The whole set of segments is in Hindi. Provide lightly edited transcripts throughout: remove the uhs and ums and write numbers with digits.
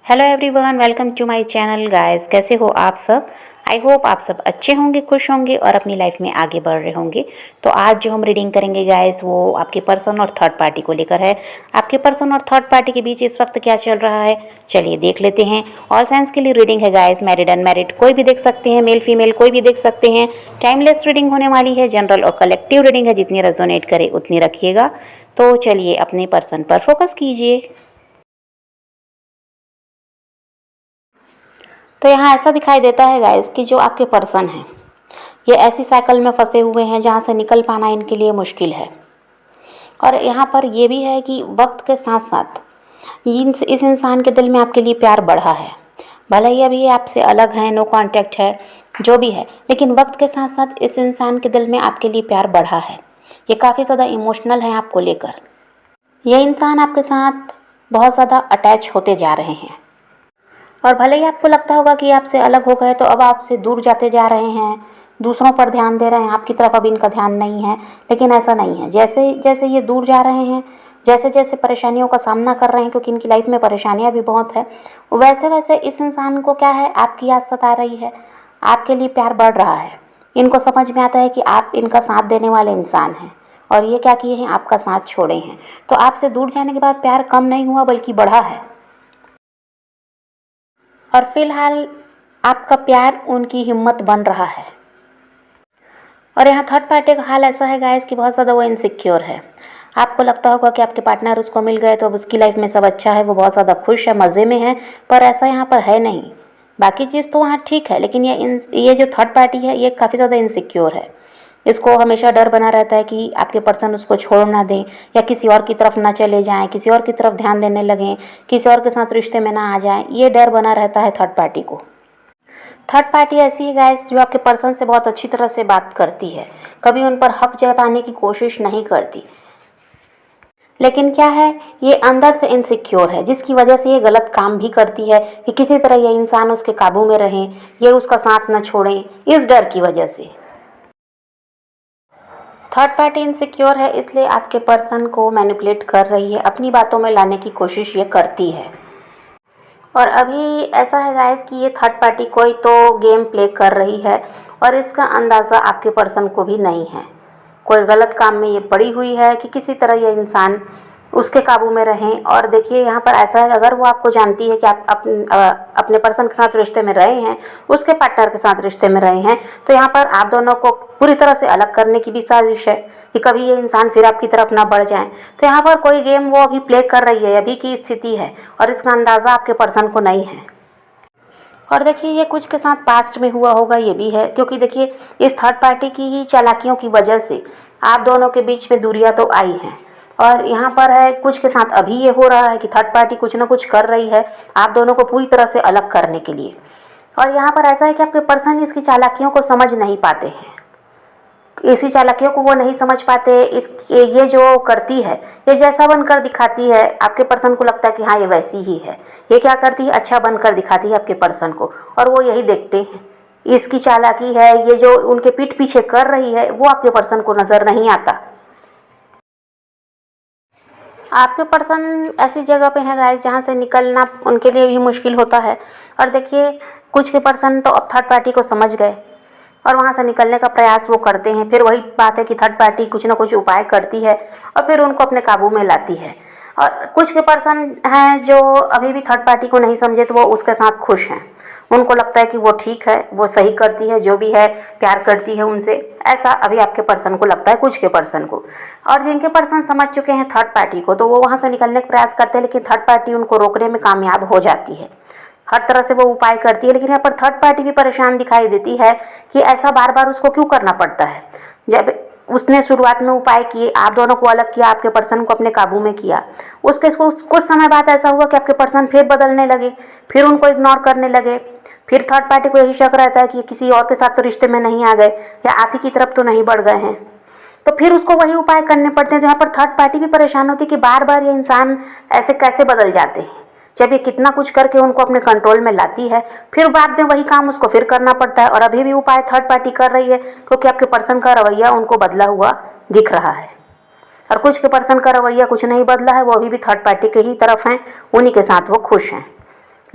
Hello everyone, welcome to my channel guys. कैसे हो आप सब? आई होप आप सब अच्छे होंगे, खुश होंगे और अपनी लाइफ में आगे बढ़ रहे होंगे। तो आज जो हम रीडिंग करेंगे गाइस वो आपके पर्सन और थर्ड पार्टी को लेकर है। आपके पर्सन और थर्ड पार्टी के बीच इस वक्त क्या चल रहा है, चलिए देख लेते हैं। ऑल साइंस के लिए रीडिंग है गाइस, मैरिड अनमैरिड कोई भी देख सकते हैं, मेल फीमेल कोई भी देख सकते हैं। टाइमलेस रीडिंग होने वाली है, जनरल और कलेक्टिव रीडिंग है, जितनी रेजोनेट करे उतनी रखिएगा। तो चलिए अपने पर्सन पर फोकस कीजिए। तो यहाँ ऐसा दिखाई देता है गाइस कि जो आपके पर्सन हैं ये ऐसी साइकिल में फंसे हुए हैं जहाँ से निकल पाना इनके लिए मुश्किल है। और यहाँ पर ये भी है कि वक्त के साथ साथ इस इंसान के दिल में आपके लिए प्यार बढ़ा है। भले ही अभी ये आपसे अलग है, नो कांटेक्ट है, जो भी है, लेकिन वक्त के साथ साथ इस इंसान के दिल में आपके लिए प्यार बढ़ा है। ये काफ़ी ज़्यादा इमोशनल है आपको लेकर। ये इंसान आपके साथ बहुत ज़्यादा अटैच होते जा रहे हैं। और भले ही आपको लगता होगा कि आपसे अलग हो गए तो अब आपसे दूर जाते जा रहे हैं, दूसरों पर ध्यान दे रहे हैं, आपकी तरफ अब इनका ध्यान नहीं है, लेकिन ऐसा नहीं है। जैसे जैसे ये दूर जा रहे हैं, जैसे जैसे परेशानियों का सामना कर रहे हैं, क्योंकि इनकी लाइफ में परेशानियां भी बहुत है, वैसे वैसे इस इंसान को क्या है, आपकी याद सता रही है, आपके लिए प्यार बढ़ रहा है। इनको समझ में आता है कि आप इनका साथ देने वाले इंसान हैं और ये क्या किए हैं, आपका साथ छोड़े हैं। तो आपसे दूर जाने के बाद प्यार कम नहीं हुआ बल्कि बढ़ा है। और फिलहाल आपका प्यार उनकी हिम्मत बन रहा है। और यहाँ थर्ड पार्टी का हाल ऐसा है गाइस कि बहुत ज़्यादा वो इनसिक्योर है। आपको लगता होगा कि आपके पार्टनर उसको मिल गए तो अब उसकी लाइफ में सब अच्छा है, वो बहुत ज़्यादा खुश है, मज़े में है, पर ऐसा यहाँ पर है नहीं। बाकी चीज़ तो वहाँ ठीक है, लेकिन ये जो थर्ड पार्टी है ये काफ़ी ज़्यादा इनसिक्योर है। इसको हमेशा डर बना रहता है कि आपके पर्सन उसको छोड़ ना दें या किसी और की तरफ ना चले जाएं, किसी और की तरफ ध्यान देने लगें, किसी और के साथ रिश्ते में ना आ जाएं। ये डर बना रहता है थर्ड पार्टी को। थर्ड पार्टी ऐसी है गाइस जो आपके पर्सन से बहुत अच्छी तरह से बात करती है, कभी उन पर हक जताने की कोशिश नहीं करती, लेकिन क्या है, ये अंदर से इनसिक्योर है, जिसकी वजह से ये गलत काम भी करती है कि किसी तरह ये इंसान उसके काबू में रहें, ये उसका साथ न छोड़ें, इस डर की वजह से। थर्ड पार्टी इनसिक्योर है, इसलिए आपके पर्सन को मैनिपुलेट कर रही है, अपनी बातों में लाने की कोशिश ये करती है। और अभी ऐसा है गाइस कि ये थर्ड पार्टी कोई तो गेम प्ले कर रही है और इसका अंदाज़ा आपके पर्सन को भी नहीं है। कोई गलत काम में ये पड़ी हुई है कि किसी तरह ये इंसान उसके काबू में रहें। और देखिए यहाँ पर ऐसा है, अगर वो आपको जानती है कि आप अपने पर्सन के साथ रिश्ते में रहे हैं, उसके पार्टनर के साथ रिश्ते में रहे हैं, तो यहाँ पर आप दोनों को पूरी तरह से अलग करने की भी साजिश है कि कभी ये इंसान फिर आपकी तरफ ना बढ़ जाए। तो यहाँ पर कोई गेम वो अभी प्ले कर रही है, अभी की स्थिति है, और इसका अंदाज़ा आपके पर्सन को नहीं है। और देखिए ये कुछ के साथ पास्ट में हुआ होगा, ये भी है, क्योंकि देखिए इस थर्ड पार्टी की ही चालाकियों की वजह से आप दोनों के बीच में दूरियां तो आई हैं। और यहाँ पर है कुछ के साथ अभी ये हो रहा है कि थर्ड पार्टी कुछ ना कुछ कर रही है आप दोनों को पूरी तरह से अलग करने के लिए। और यहाँ पर ऐसा है कि आपके पर्सन इसकी चालाकियों को समझ नहीं पाते हैं, इसी चालाकियों को वो नहीं समझ पाते। ये जो करती है, ये जैसा बनकर दिखाती है, आपके पर्सन को लगता है कि हाँ ये वैसी ही है। ये क्या करती है, अच्छा बनकर दिखाती है आपके पर्सन को, और वो यही देखते हैं। इसकी चालाकी है, ये जो उनके पीठ पीछे कर रही है वो आपके पर्सन को नज़र नहीं आता। आपके पर्सन ऐसी जगह पे है गाइस जहाँ से निकलना उनके लिए भी मुश्किल होता है। और देखिए कुछ के पर्सन तो अब थर्ड पार्टी को समझ गए और वहाँ से निकलने का प्रयास वो करते हैं। फिर वही बात है कि थर्ड पार्टी कुछ ना कुछ उपाय करती है और फिर उनको अपने काबू में लाती है। और कुछ के पर्सन हैं जो अभी भी थर्ड पार्टी को नहीं समझे, तो वो उसके साथ खुश हैं। उनको लगता है कि वो ठीक है, वो सही करती है, जो भी है प्यार करती है उनसे, ऐसा अभी आपके पर्सन को लगता है, कुछ के पर्सन को। और जिनके पर्सन समझ चुके हैं थर्ड पार्टी को, तो वो वहाँ से निकलने का प्रयास करते हैं, लेकिन थर्ड पार्टी उनको रोकने में कामयाब हो जाती है। हर तरह से वो उपाय करती है, लेकिन यहाँ पर थर्ड पार्टी भी परेशान दिखाई देती है कि ऐसा बार बार उसको क्यों करना पड़ता है। जब उसने शुरुआत में उपाय किए, आप दोनों को अलग किया, आपके पर्सन को अपने काबू में किया, उसके कुछ समय बाद ऐसा हुआ कि आपके पर्सन फिर बदलने लगे, फिर उनको इग्नोर करने लगे। फिर थर्ड पार्टी को यही शक रहता है कि किसी और के साथ तो रिश्ते में नहीं आ गए या आप ही की तरफ तो नहीं बढ़ गए हैं। तो फिर उसको वही उपाय करने पड़ते हैं। तो यहाँ पर थर्ड पार्टी भी परेशान होती है कि बार बार ये इंसान ऐसे कैसे बदल जाते हैं, जब ये कितना कुछ करके उनको अपने कंट्रोल में लाती है, फिर बाद में वही काम उसको फिर करना पड़ता है। और अभी भी उपाय थर्ड पार्टी कर रही है, क्योंकि आपके पर्सन का रवैया उनको बदला हुआ दिख रहा है। और कुछ के पर्सन का रवैया कुछ नहीं बदला है, वो अभी भी थर्ड पार्टी के ही तरफ हैं, उन्हीं के साथ वो खुश हैं।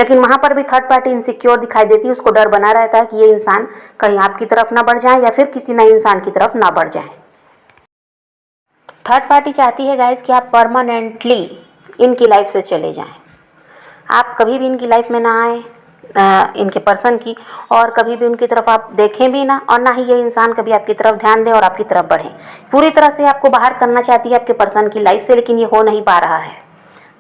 लेकिन वहाँ पर भी थर्ड पार्टी इनसिक्योर दिखाई देती है, उसको डर बना रहता है कि ये इंसान कहीं आपकी तरफ ना बढ़ जाए या फिर किसी नए इंसान की तरफ ना बढ़ जाए। थर्ड पार्टी चाहती है गाइस कि आप परमानेंटली इनकी लाइफ से चले जाएं, आप कभी भी इनकी लाइफ में ना आए, इनके पर्सन की, और कभी भी उनकी तरफ आप देखें भी ना, और ना ही ये इंसान कभी आपकी तरफ ध्यान दे और आपकी तरफ बढ़े। पूरी तरह से आपको बाहर करना चाहती है आपके पर्सन की लाइफ से, लेकिन ये हो नहीं पा रहा है,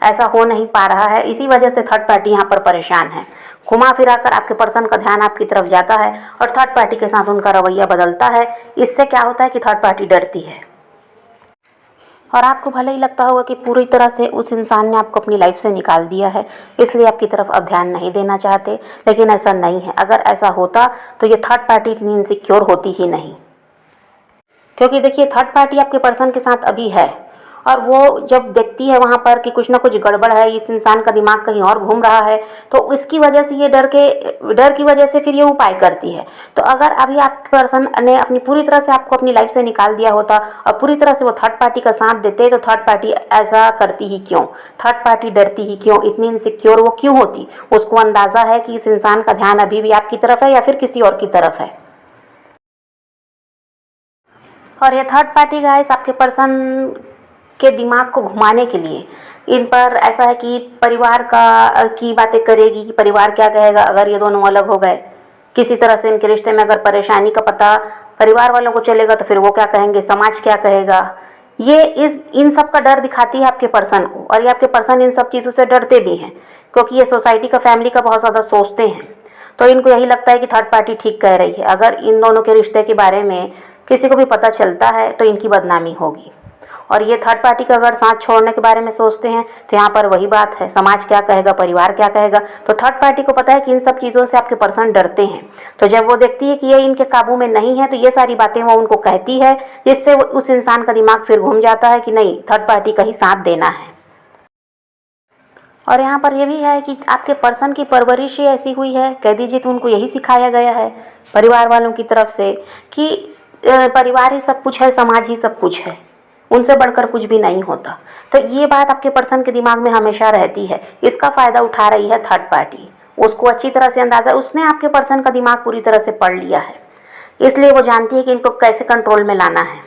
ऐसा हो नहीं पा रहा है। इसी वजह से थर्ड पार्टी यहाँ पर परेशान है। घुमा फिरा कर आपके पर्सन का ध्यान आपकी तरफ जाता है और थर्ड पार्टी के साथ उनका रवैया बदलता है। इससे क्या होता है कि थर्ड पार्टी डरती है, और आपको भले ही लगता होगा कि पूरी तरह से उस इंसान ने आपको अपनी लाइफ से निकाल दिया है, इसलिए आपकी तरफ अब ध्यान नहीं देना चाहते, लेकिन ऐसा नहीं है। अगर ऐसा होता तो ये थर्ड पार्टी इतनी इनसिक्योर होती ही नहीं, क्योंकि देखिए थर्ड पार्टी आपके पर्सन के साथ अभी है, और वो जब देखती है वहाँ पर कि कुछ ना कुछ गड़बड़ है, इस इंसान का दिमाग कहीं और घूम रहा है, तो इसकी वजह से ये डर की वजह से फिर ये उपाय करती है। तो अगर अभी आपके पर्सन ने अपनी पूरी तरह से आपको अपनी लाइफ से निकाल दिया होता और पूरी तरह से वो थर्ड पार्टी का साथ देते, तो थर्ड पार्टी ऐसा करती ही क्यों, थर्ड पार्टी डरती ही क्यों, इतनी इनसिक्योर वो क्यों होती। उसको अंदाज़ा है कि इस इंसान का ध्यान अभी भी आपकी तरफ है या फिर किसी और की तरफ है। और ये थर्ड पार्टी गाइस आपके पर्सन के दिमाग को घुमाने के लिए इन पर ऐसा है कि परिवार की बातें करेगी कि परिवार क्या कहेगा अगर ये दोनों अलग हो गए। किसी तरह से इनके रिश्ते में अगर परेशानी का पता परिवार वालों को चलेगा तो फिर वो क्या कहेंगे, समाज क्या कहेगा। ये इन सब का डर दिखाती है आपके पर्सन को, और ये आपके पर्सन इन सब चीज़ों से डरते भी हैं, क्योंकि ये सोसाइटी का, फैमिली का बहुत ज़्यादा सोचते हैं। तो इनको यही लगता है कि थर्ड पार्टी ठीक कह रही है। अगर इन दोनों के रिश्ते के बारे में किसी को भी पता चलता है तो इनकी बदनामी होगी। और ये थर्ड पार्टी का अगर साथ छोड़ने के बारे में सोचते हैं तो यहाँ पर वही बात है, समाज क्या कहेगा, परिवार क्या कहेगा। तो थर्ड पार्टी को पता है कि इन सब चीज़ों से आपके पर्सन डरते हैं, तो जब वो देखती है कि ये इनके काबू में नहीं है तो ये सारी बातें वो उनको कहती है, जिससे उस इंसान का दिमाग फिर घूम जाता है कि नहीं, थर्ड पार्टी का ही साथ देना है। और यहाँ पर यह भी है कि आपके पर्सन की परवरिश ही ऐसी हुई है, कह दीजिए तो उनको यही सिखाया गया है परिवार वालों की तरफ से कि परिवार ही सब कुछ है, समाज ही सब कुछ है, उनसे बढ़कर कुछ भी नहीं होता। तो ये बात आपके पर्सन के दिमाग में हमेशा रहती है। इसका फ़ायदा उठा रही है थर्ड पार्टी। उसको अच्छी तरह से अंदाज़ा, उसने आपके पर्सन का दिमाग पूरी तरह से पढ़ लिया है, इसलिए वो जानती है कि इनको कैसे कंट्रोल में लाना है।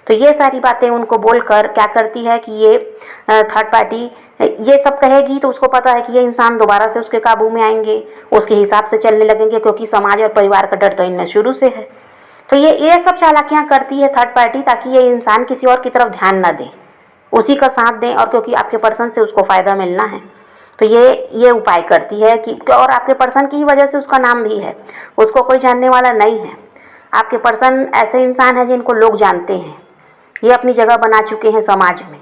तो ये सारी बातें उनको बोलकर क्या करती है कि ये थर्ड पार्टी ये सब कहेगी, तो उसको पता है कि ये इंसान दोबारा से उसके काबू में आएंगे, उसके हिसाब से चलने लगेंगे, क्योंकि समाज और परिवार का डर तो इनमें शुरू से है। तो ये सब चालाकियाँ करती है थर्ड पार्टी, ताकि ये इंसान किसी और की तरफ ध्यान न दे, उसी का साथ दें, और क्योंकि आपके पर्सन से उसको फ़ायदा मिलना है तो ये उपाय करती है कि, और आपके पर्सन की ही वजह से उसका नाम भी है, उसको कोई जानने वाला नहीं है। आपके पर्सन ऐसे इंसान हैं जिनको लोग जानते हैं, ये अपनी जगह बना चुके हैं समाज में।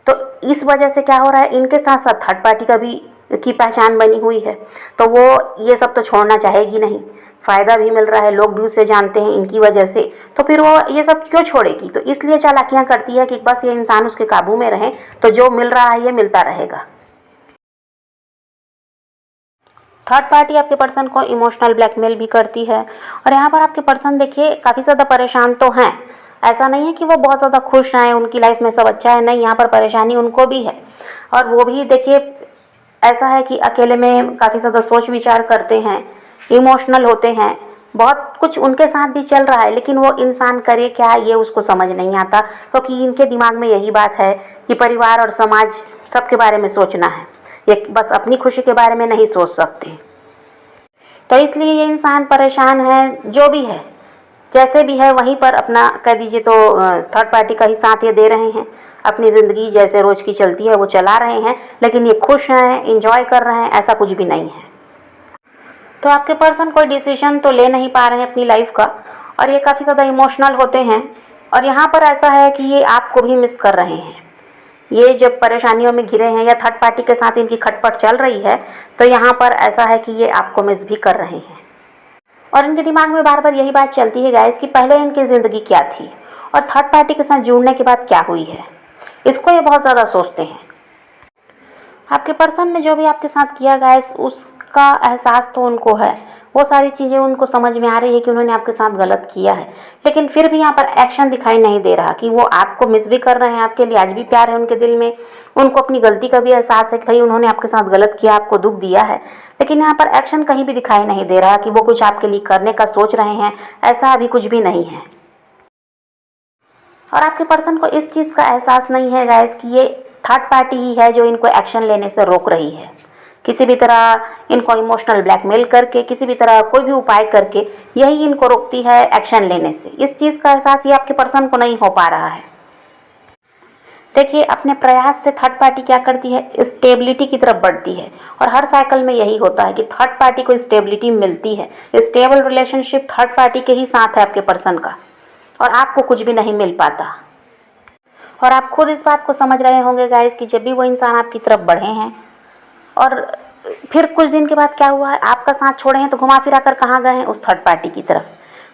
तो इस वजह से क्या हो रहा है, इनके साथ साथ थर्ड पार्टी का भी की पहचान बनी हुई है, तो वो ये सब तो छोड़ना चाहेगी नहीं। फ़ायदा भी मिल रहा है, लोग भी उसे जानते हैं इनकी वजह से, तो फिर वो ये सब क्यों छोड़ेगी। तो इसलिए चालाकियाँ करती है कि बस ये इंसान उसके काबू में रहे, तो जो मिल रहा है ये मिलता रहेगा। थर्ड पार्टी आपके पर्सन को इमोशनल ब्लैकमेल भी करती है, और यहाँ पर आपके पर्सन देखिए काफ़ी ज़्यादा परेशान तो हैं। ऐसा नहीं है कि वो बहुत ज़्यादा खुश हैं, उनकी लाइफ में सब अच्छा है, नहीं, यहाँ पर परेशानी उनको भी है। और वो भी देखिए ऐसा है कि अकेले में काफ़ी ज़्यादा सोच विचार करते हैं, इमोशनल होते हैं, बहुत कुछ उनके साथ भी चल रहा है, लेकिन वो इंसान करे क्या ये उसको समझ नहीं आता, क्योंकि इनके दिमाग में यही बात है कि परिवार और समाज सबके बारे में सोचना है, ये बस अपनी खुशी के बारे में नहीं सोच सकते। तो इसलिए ये इंसान परेशान है, जो भी है जैसे भी है वहीं पर अपना कह दीजिए तो थर्ड पार्टी का ही साथ ये दे रहे हैं, अपनी ज़िंदगी जैसे रोज़ की चलती है वो चला रहे हैं, लेकिन ये खुश हैं, इंजॉय कर रहे हैं, ऐसा कुछ भी नहीं है। तो आपके पर्सन कोई डिसीजन तो ले नहीं पा रहे हैं अपनी लाइफ का, और ये काफ़ी ज़्यादा इमोशनल होते हैं। और यहाँ पर ऐसा है कि ये आपको भी मिस कर रहे हैं। ये जब परेशानियों में घिरे हैं या थर्ड पार्टी के साथ इनकी खटपट चल रही है, तो यहाँ पर ऐसा है कि ये आपको मिस भी कर रहे हैं। और इनके दिमाग में बार बार यही बात चलती है गाइस कि पहले इनकी ज़िंदगी क्या थी और थर्ड पार्टी के साथ जुड़ने के बाद क्या हुई है, इसको ये बहुत ज़्यादा सोचते हैं। आपके पर्सन ने जो भी आपके साथ किया गाइस, का एहसास तो उनको है, वो सारी चीज़ें उनको समझ में आ रही है कि उन्होंने आपके साथ गलत किया है, लेकिन फिर भी यहाँ पर एक्शन दिखाई नहीं दे रहा कि वो आपको मिस भी कर रहे हैं, आपके लिए आज भी प्यार है उनके दिल में, उनको अपनी गलती का भी एहसास है कि भाई उन्होंने आपके साथ गलत किया, आपको दुख दिया है, लेकिन यहाँ पर एक्शन कहीं भी दिखाई नहीं दे रहा कि वो कुछ आपके लिए करने का सोच रहे हैं। ऐसा अभी कुछ भी नहीं है। और आपके पर्सन को इस चीज़ का एहसास नहीं है गाइस कि ये थर्ड पार्टी ही है जो इनको एक्शन लेने से रोक रही है। किसी भी तरह इनको इमोशनल ब्लैकमेल करके, किसी भी तरह कोई भी उपाय करके यही इनको रोकती है एक्शन लेने से। इस चीज़ का एहसास ये आपके पर्सन को नहीं हो पा रहा है। देखिए, अपने प्रयास से थर्ड पार्टी क्या करती है, स्टेबिलिटी की तरफ बढ़ती है। और हर साइकिल में यही होता है कि थर्ड पार्टी को स्टेबिलिटी मिलती है। स्टेबल रिलेशनशिप थर्ड पार्टी के ही साथ है आपके पर्सन का, और आपको कुछ भी नहीं मिल पाता। और आप खुद इस बात को समझ रहे होंगे गाइस कि जब भी वो इंसान आपकी तरफ बढ़े हैं और फिर कुछ दिन के बाद क्या हुआ है, आपका साथ छोड़े हैं तो घुमा फिरा कर कहाँ गए हैं, उस थर्ड पार्टी की तरफ।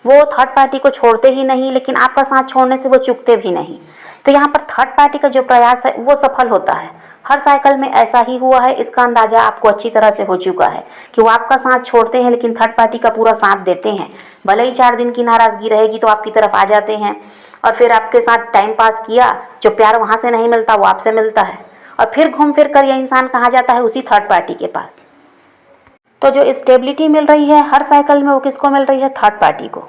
वो थर्ड पार्टी को छोड़ते ही नहीं, लेकिन आपका साथ छोड़ने से वो चूकते भी नहीं। तो यहाँ पर थर्ड पार्टी का जो प्रयास है वो सफल होता है। हर साइकिल में ऐसा ही हुआ है, इसका अंदाज़ा आपको अच्छी तरह से हो चुका है कि वो आपका साथ छोड़ते हैं लेकिन थर्ड पार्टी का पूरा साथ देते हैं। भले ही 4 दिन की नाराज़गी रहेगी तो आपकी तरफ आ जाते हैं, और फिर आपके साथ टाइम पास किया, जो प्यार वहाँ से नहीं मिलता वो आपसे मिलता है, और फिर घूम फिर कर यह इंसान कहाँ जाता है, उसी थर्ड पार्टी के पास। तो जो स्टेबिलिटी मिल रही है हर साइकिल में वो किसको मिल रही है, थर्ड पार्टी को।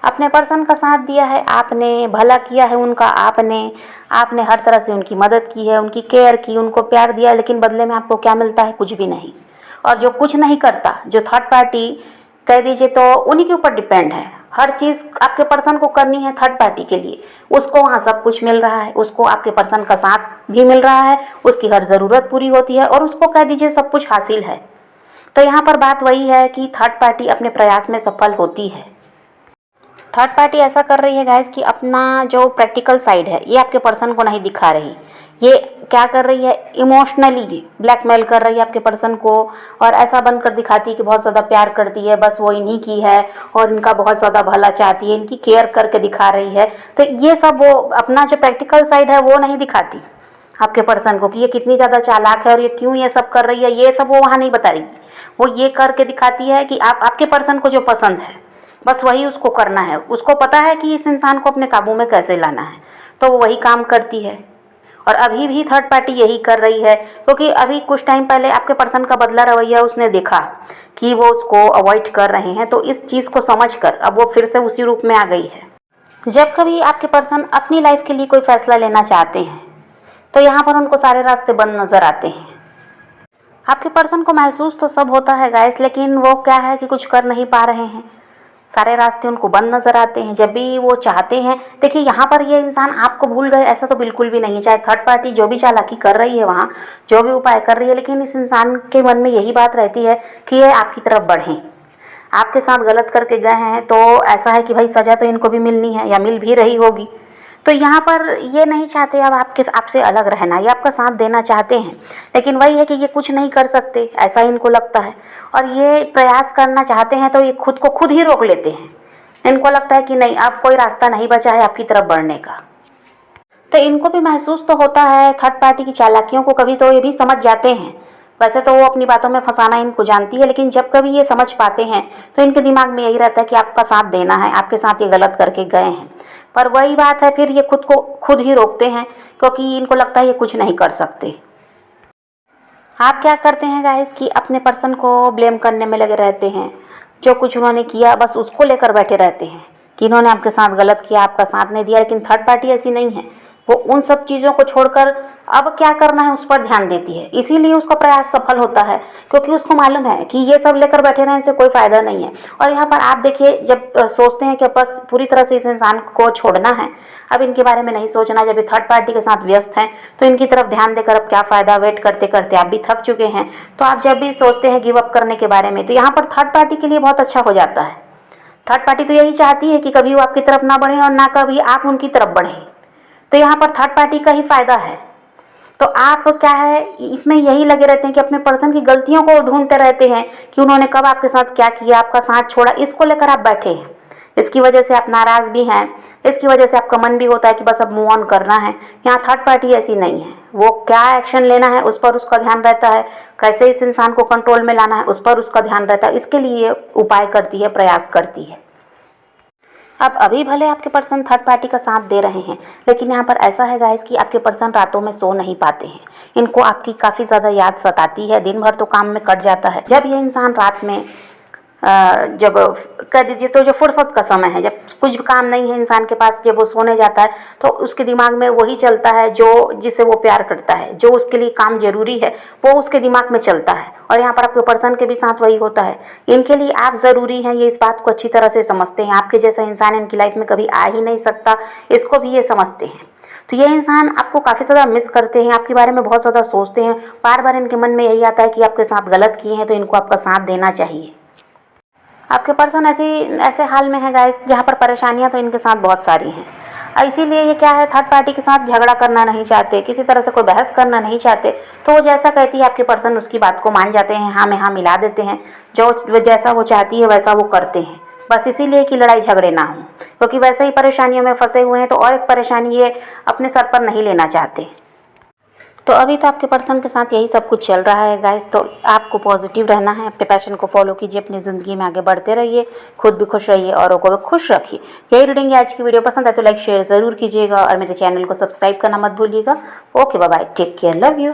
अपने पर्सन का साथ दिया है आपने, भला किया है उनका आपने हर तरह से उनकी मदद की है, उनकी केयर की, उनको प्यार दिया, लेकिन बदले में आपको क्या मिलता है, कुछ भी नहीं। और जो कुछ नहीं करता, जो थर्ड पार्टी कह दीजिए तो उन्हीं के ऊपर डिपेंड है, हर चीज़ आपके पर्सन को करनी है थर्ड पार्टी के लिए। उसको वहाँ सब कुछ मिल रहा है, उसको आपके पर्सन का साथ भी मिल रहा है, उसकी हर ज़रूरत पूरी होती है, और उसको कह दीजिए सब कुछ हासिल है। तो यहाँ पर बात वही है कि थर्ड पार्टी अपने प्रयास में सफल होती है। थर्ड पार्टी ऐसा कर रही है गाइस कि अपना जो प्रैक्टिकल साइड है ये आपके पर्सन को नहीं दिखा रही। ये क्या कर रही है, इमोशनली ब्लैकमेल कर रही है आपके पर्सन को, और ऐसा बनकर दिखाती है कि बहुत ज़्यादा प्यार करती है, बस वो इन्हीं की है और इनका बहुत ज़्यादा भला चाहती है, इनकी केयर करके दिखा रही है। तो ये सब वो अपना जो प्रैक्टिकल साइड है वो नहीं दिखाती आपके पर्सन को कि ये कितनी ज़्यादा चालाक है और ये क्यों ये सब कर रही है, ये सब वो वहाँ नहीं बताएगी। वो ये करके दिखाती है कि आपके पर्सन को जो पसंद है बस वही उसको करना है। उसको पता है कि इस इंसान को अपने काबू में कैसे लाना है, तो वो वही काम करती है। और अभी भी थर्ड पार्टी यही कर रही है, क्योंकि अभी कुछ टाइम पहले आपके पर्सन का बदला रवैया उसने देखा कि वो उसको अवॉइड कर रहे हैं, तो इस चीज़ को समझकर अब वो फिर से उसी रूप में आ गई है। जब कभी आपके पर्सन अपनी लाइफ के लिए कोई फैसला लेना चाहते हैं तो यहाँ पर उनको सारे रास्ते बंद नज़र आते हैं। आपके पर्सन को महसूस तो सब होता है गाइस, लेकिन वो क्या है कि कुछ कर नहीं पा रहे हैं, सारे रास्ते उनको बंद नज़र आते हैं। जब भी वो चाहते हैं, देखिए यहाँ पर ये इंसान आपको भूल गए ऐसा तो बिल्कुल भी नहीं है। चाहे थर्ड पार्टी जो भी चालाकी कर रही है वहाँ, जो भी उपाय कर रही है, लेकिन इस इंसान के मन में यही बात रहती है कि ये आपकी तरफ बढ़ें। आपके साथ गलत करके गए हैं तो ऐसा है कि भाई सज़ा तो इनको भी मिलनी है, या मिल भी रही होगी। तो यहाँ पर ये नहीं चाहते अब आपसे अलग रहना, ये आपका साथ देना चाहते हैं, लेकिन वही है कि ये कुछ नहीं कर सकते, ऐसा इनको लगता है। और ये प्रयास करना चाहते हैं तो ये खुद को खुद ही रोक लेते हैं। इनको लगता है कि नहीं, अब कोई रास्ता नहीं बचा है आपकी तरफ बढ़ने का। तो इनको भी महसूस तो होता है थर्ड पार्टी की चालाकियों को, कभी तो ये भी समझ जाते हैं। वैसे तो वो अपनी बातों में फंसाना इनको जानती है, लेकिन जब कभी ये समझ पाते हैं तो इनके दिमाग में यही रहता है कि आपका साथ देना है, आपके साथ ये गलत करके गए हैं। पर वही बात है, फिर ये खुद को खुद ही रोकते हैं, क्योंकि इनको लगता है ये कुछ नहीं कर सकते। आप क्या करते हैं गाइस कि अपने पर्सन को ब्लेम करने में लगे रहते हैं। जो कुछ उन्होंने किया बस उसको लेकर बैठे रहते हैं कि इन्होंने आपके साथ गलत किया, आपका साथ नहीं दिया। लेकिन थर्ड पार्टी ऐसी नहीं है, वो उन सब चीज़ों को छोड़कर अब क्या करना है उस पर ध्यान देती है। इसीलिए उसका प्रयास सफल होता है, क्योंकि उसको मालूम है कि ये सब लेकर बैठे रहने से कोई फ़ायदा नहीं है। और यहाँ पर आप देखिए, जब सोचते हैं कि बस पूरी तरह से इस इंसान को छोड़ना है, अब इनके बारे में नहीं सोचना, जब ये थर्ड पार्टी के साथ व्यस्त हैं तो इनकी तरफ ध्यान देकर अब क्या फ़ायदा। वेट करते करते आप भी थक चुके हैं, तो आप जब भी सोचते हैं गिव अप करने के बारे में, तो यहाँ पर थर्ड पार्टी के लिए बहुत अच्छा हो जाता है। थर्ड पार्टी तो यही चाहती है कि कभी वो आपकी तरफ ना बढ़े और ना कभी आप उनकी तरफ बढ़ें। तो यहाँ पर थर्ड पार्टी का ही फायदा है। तो आप क्या है, इसमें यही लगे रहते हैं कि अपने पर्सन की गलतियों को ढूंढते रहते हैं कि उन्होंने कब आपके साथ क्या किया, आपका साथ छोड़ा, इसको लेकर आप बैठे हैं इसकी वजह से आप नाराज़ भी हैं, इसकी वजह से आपका मन भी होता है कि बस अब मूव ऑन करना है। यहाँ थर्ड पार्टी ऐसी नहीं है, वो क्या एक्शन लेना है उस पर उसका ध्यान रहता है, कैसे इस इंसान को कंट्रोल में लाना है उस पर उसका ध्यान रहता है, इसके लिए उपाय करती है, प्रयास करती है। अब अभी भले आपके पर्सन थर्ड पार्टी का साथ दे रहे हैं, लेकिन यहाँ पर ऐसा है गाइस कि आपके पर्सन रातों में सो नहीं पाते हैं। इनको आपकी काफ़ी ज़्यादा याद सताती है, दिन भर तो काम में कट जाता है। जब ये इंसान रात में जब कह दीजिए तो जो फुर्सत का समय है, जब कुछ काम नहीं है इंसान के पास, जब वो सोने जाता है तो उसके दिमाग में वही चलता है जो जिसे वो प्यार करता है, जो उसके लिए काम जरूरी है वो उसके दिमाग में चलता है। और यहाँ पर आपके पर्सन के भी साथ वही होता है। इनके लिए आप ज़रूरी हैं, ये इस बात को अच्छी तरह से समझते हैं। आपके जैसा इंसान इनकी लाइफ में कभी आ ही नहीं सकता, इसको भी ये समझते हैं। तो ये इंसान आपको काफ़ी ज़्यादा मिस करते हैं, आपके बारे में बहुत ज़्यादा सोचते हैं। बार बार इनके मन में यही आता है कि आपके साथ गलत किए हैं तो इनको आपका साथ देना चाहिए। आपके पर्सन ऐसे हाल में है गाइस जहाँ पर परेशानियाँ तो इनके साथ बहुत सारी हैं। इसीलिए ये क्या है, थर्ड पार्टी के साथ झगड़ा करना नहीं चाहते, किसी तरह से कोई बहस करना नहीं चाहते। तो वो जैसा कहती है आपके पर्सन उसकी बात को मान जाते हैं, हाँ में हाँ मिला देते हैं। जो जैसा वो चाहती है वैसा वो करते हैं, बस इसीलिए कि लड़ाई झगड़े ना हों, क्योंकि वैसे ही परेशानियों में फंसे हुए हैं तो और एक परेशानी ये अपने सर पर नहीं लेना चाहते। तो अभी तो आपके पर्सन के साथ यही सब कुछ चल रहा है गाइस। तो आपको पॉजिटिव रहना है, अपने पैशन को फॉलो कीजिए, अपनी ज़िंदगी में आगे बढ़ते रहिए, खुद भी खुश रहिए, औरों को भी खुश रखिए। यही रीडिंग है आज की। वीडियो पसंद है तो लाइक शेयर ज़रूर कीजिएगा और मेरे चैनल को सब्सक्राइब करना मत भूलिएगा। Okay bye bye, take care, love you.